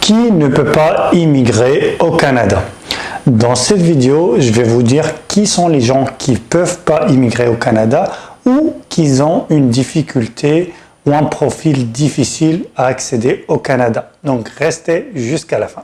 Qui ne peut pas immigrer au Canada? Dans cette vidéo, je vais vous dire qui sont les gens qui ne peuvent pas immigrer au Canada ou qui ont une difficulté ou un profil difficile à accéder au Canada. Donc restez jusqu'à la fin.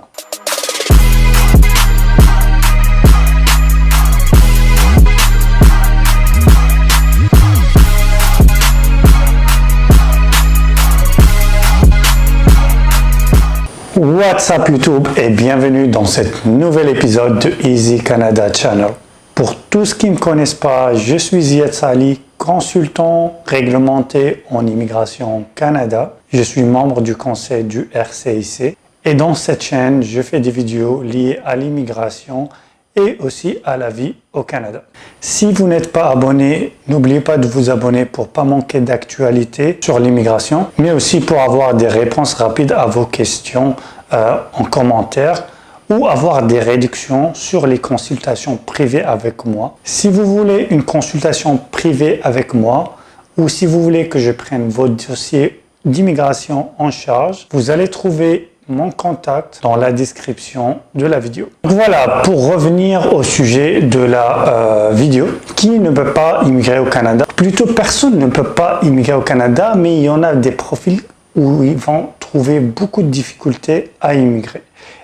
What's up YouTube et bienvenue dans cet nouvel épisode de Easy Canada Channel. Pour tous ceux qui ne me connaissent pas, je suis Ziad Salih, consultant réglementé en immigration au Canada. Je suis membre du conseil du RCIC et dans cette chaîne, je fais des vidéos liées à l'immigration et aussi à la vie au Canada. Si vous n'êtes pas abonné, n'oubliez pas de vous abonner pour ne pas manquer d'actualité sur l'immigration, mais aussi pour avoir des réponses rapides à vos questions en commentaire ou avoir des réductions sur les consultations privées avec moi. Si vous voulez une consultation privée avec moi ou si vous voulez que je prenne votre dossier d'immigration en charge, vous allez trouver mon contact dans la description de la vidéo. Voilà, pour revenir au sujet de la vidéo, qui ne peut pas immigrer au Canada? Plutôt, personne ne peut pas immigrer au Canada, mais il y en a des profils où ils vont trouver beaucoup de difficultés à immigrer.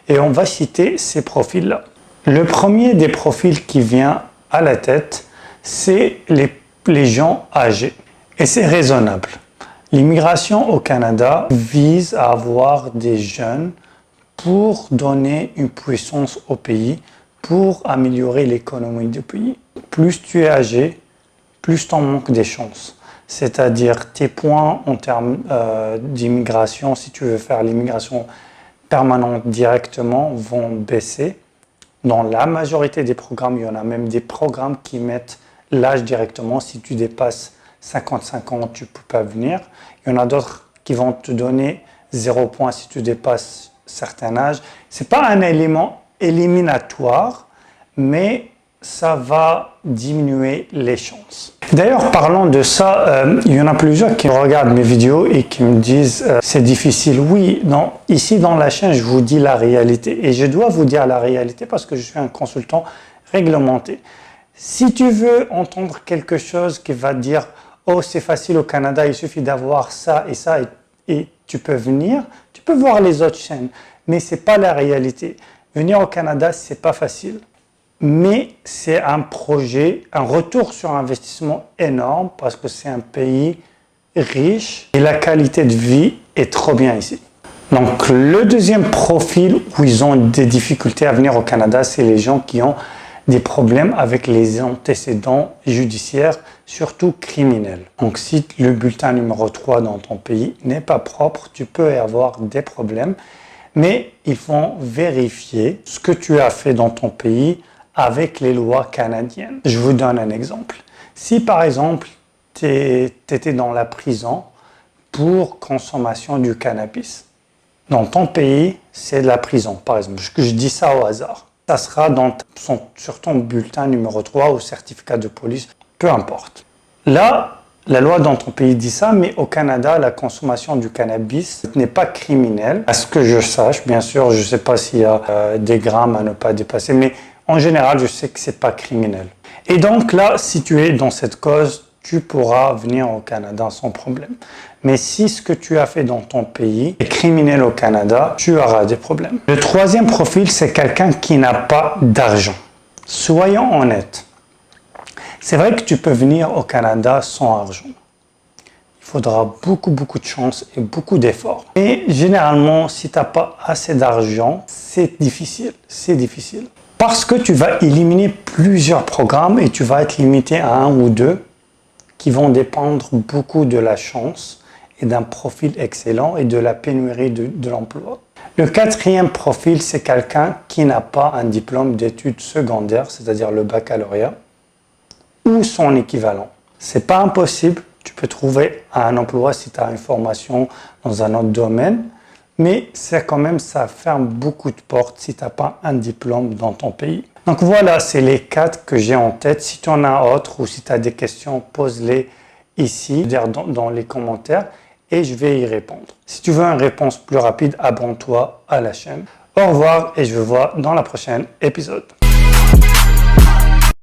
Et on va citer ces profils-là. Le premier des profils qui vient à la tête, c'est les gens âgés. Et c'est raisonnable. L'immigration au Canada vise à avoir des jeunes pour donner une puissance au pays, pour améliorer l'économie du pays. Plus tu es âgé, plus tu en manques des chances. C'est-à-dire tes points en termes d'immigration, si tu veux faire l'immigration permanente directement, vont baisser. Dans la majorité des programmes, il y en a même des programmes qui mettent l'âge directement. Si tu dépasses 55 ans, tu ne peux pas venir. Il y en a d'autres qui vont te donner 0 points si tu dépasses certain âge. Ce n'est pas un élément éliminatoire, mais ça va diminuer les chances. D'ailleurs, parlant de ça, il y en a plusieurs qui regardent mes vidéos et qui me disent c'est difficile. Oui, non, ici dans la chaîne, je vous dis la réalité. Et je dois vous dire la réalité parce que je suis un consultant réglementé. Si tu veux entendre quelque chose qui va te dire oh, c'est facile au Canada, il suffit d'avoir ça et tu peux venir. Tu peux voir les autres chaînes, mais ce n'est pas la réalité. Venir au Canada, ce n'est pas facile. Mais c'est un projet, un retour sur investissement énorme parce que c'est un pays riche et la qualité de vie est trop bien ici. Donc, le deuxième profil où ils ont des difficultés à venir au Canada, c'est les gens qui ont des problèmes avec les antécédents judiciaires, surtout criminels. Donc si le bulletin numéro 3 dans ton pays n'est pas propre, tu peux avoir des problèmes, mais ils vont vérifier ce que tu as fait dans ton pays avec les lois canadiennes. Je vous donne un exemple. Si par exemple, tu étais dans la prison pour consommation du cannabis, dans ton pays, c'est de la prison, par exemple. Je dis ça au hasard. Ça sera sur ton bulletin numéro 3 ou certificat de police, peu importe. Là, la loi dans ton pays dit ça, mais au Canada, la consommation du cannabis n'est pas criminelle. À ce que je sache, bien sûr, je ne sais pas s'il y a des grammes à ne pas dépasser, mais en général, je sais que ce n'est pas criminel. Et donc là, si tu es dans cette cause, tu pourras venir au Canada sans problème. Mais si ce que tu as fait dans ton pays est criminel au Canada, tu auras des problèmes. Le troisième profil, c'est quelqu'un qui n'a pas d'argent. Soyons honnêtes. C'est vrai que tu peux venir au Canada sans argent. Il faudra beaucoup de chance et beaucoup d'efforts. Et généralement, si tu n'as pas assez d'argent, c'est difficile. C'est difficile. Parce que tu vas éliminer plusieurs programmes et tu vas être limité à un ou deux qui vont dépendre beaucoup de la chance et d'un profil excellent et de la pénurie de l'emploi. Le quatrième profil, c'est quelqu'un qui n'a pas un diplôme d'études secondaires, c'est-à-dire le baccalauréat, ou son équivalent. C'est pas impossible, tu peux trouver un emploi si tu as une formation dans un autre domaine, mais c'est quand même, ça ferme beaucoup de portes si tu n'as pas un diplôme dans ton pays. Donc voilà, c'est les 4 que j'ai en tête. Si tu en as autres ou si tu as des questions, pose-les ici, dans les commentaires. et je vais y répondre. Si tu veux une réponse plus rapide, abonne-toi à la chaîne. Au revoir et je vous vois dans le prochain épisode.